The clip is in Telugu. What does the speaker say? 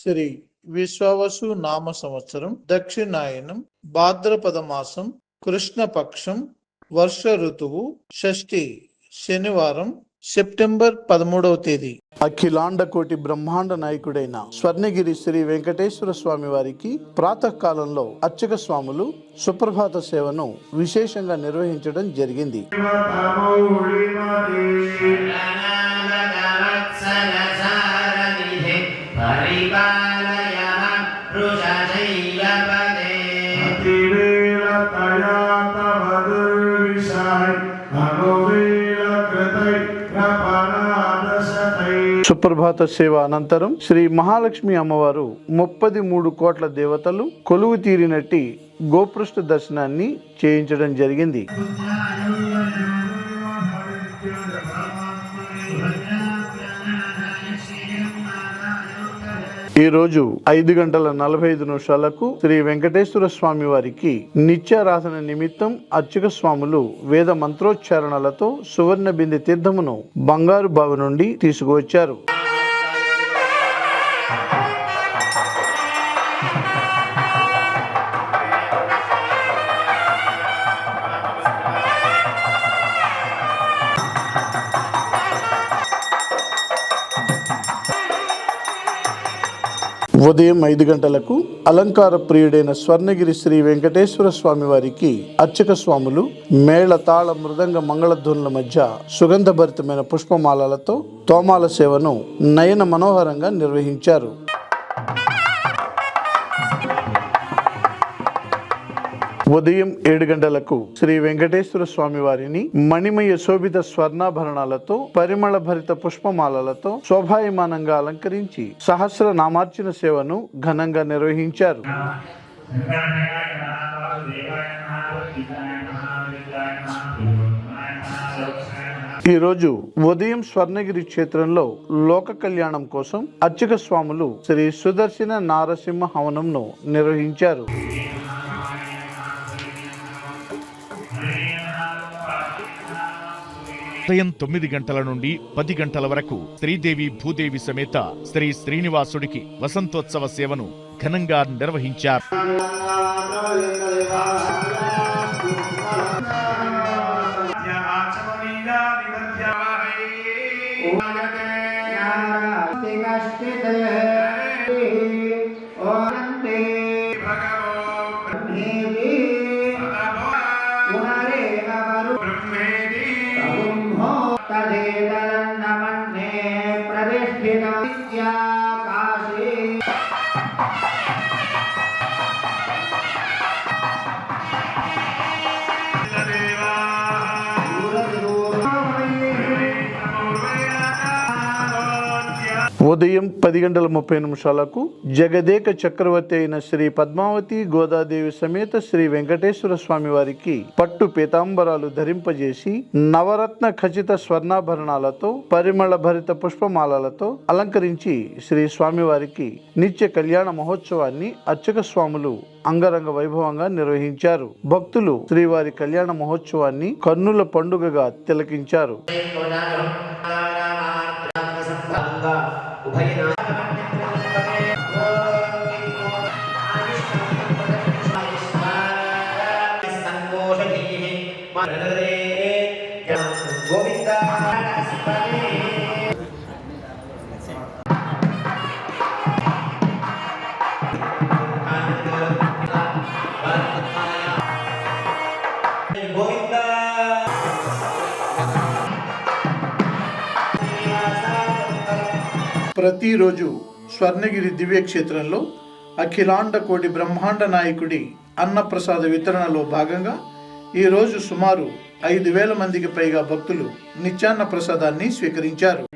శ్రీ విశ్వావసు నామ సంవత్సరం దక్షిణాయనం భాద్రపద మాసం కృష్ణపక్షం వర్ష ఋతువు షష్ఠి శనివారం సెప్టెంబర్ 13వ తేదీ. అఖిలాండ కోటి బ్రహ్మాండ నాయకుడైన స్వర్ణగిరి శ్రీ వెంకటేశ్వర స్వామి వారికి ప్రాతకాలంలో అర్చక స్వాములు సుప్రభాత సేవను విశేషంగా నిర్వహించడం జరిగింది. సుప్రభాత సేవ అనంతరం శ్రీ మహాలక్ష్మి అమ్మవారు 33 కోట్ల దేవతలు కొలువు తీరినట్టి గోపృష్ఠ దర్శనాన్ని చేయించడం జరిగింది. ఈ రోజు 5:45 శ్రీ వెంకటేశ్వర స్వామి వారికి నిత్యారాధన నిమిత్తం అర్చక స్వాములు వేద మంత్రోచ్చారణలతో సువర్ణ బిందె తీర్థమును బంగారు బావి నుండి తీసుకువచ్చారు. ఉదయం 5 గంటలకు అలంకార ప్రియుడైన స్వర్ణగిరి శ్రీ వెంకటేశ్వర స్వామి వారికి అర్చక స్వాములు మేళ తాళ మృదంగ మంగళధ్వనుల మధ్య సుగంధభరితమైన పుష్పమాలలతో తోమాల సేవను నయన మనోహరంగా నిర్వహించారు. ఉదయం 7 గంటలకు శ్రీ వెంకటేశ్వర స్వామి వారిని మణిమయ శోభిత స్వర్ణాభరణాలతో పరిమళ భరిత పుష్పమాలలతో శోభాయమానంగా అలంకరించి సహస్ర నామార్చన సేవను ఘనంగా నిర్వహించారు. ఈ రోజు ఉదయం స్వర్ణగిరి క్షేత్రంలో లోక కళ్యాణం కోసం అర్చక స్వాములు శ్రీ సుదర్శన నారసింహ హవనంను నిర్వహించారు. ఉదయం 9 గంటల నుండి 10 గంటల వరకు శ్రీదేవి భూదేవి సమేత శ్రీ శ్రీనివాసుడికి వసంతోత్సవ సేవను ఘనంగా నిర్వహించారు. ఉదయం 10:30 జగదేక చక్రవర్తి అయిన శ్రీ పద్మావతి గోదాదేవి సమేత శ్రీ వెంకటేశ్వర స్వామి వారికి పట్టు పీతాంబరాలు ధరింపజేసి నవరత్న ఖచ్చిత స్వర్ణాభరణాలతో పరిమళ భరిత పుష్పమాలలతో అలంకరించి శ్రీ స్వామివారికి నిత్య కళ్యాణ మహోత్సవాన్ని అర్చక స్వాములు అంగరంగ వైభవంగా నిర్వహించారు. భక్తులు శ్రీవారి కళ్యాణ మహోత్సవాన్ని కన్నుల పండుగగా తిలకించారు. ప్రతిరోజు స్వర్ణగిరి దివ్యక్షేత్రంలో అఖిలాండ కోటి బ్రహ్మాండ నాయకుడి అన్నప్రసాద వితరణలో భాగంగా ఈరోజు సుమారు 5,000 మందికి పైగా భక్తులు నిత్యాన్న ప్రసాదాన్ని స్వీకరించారు.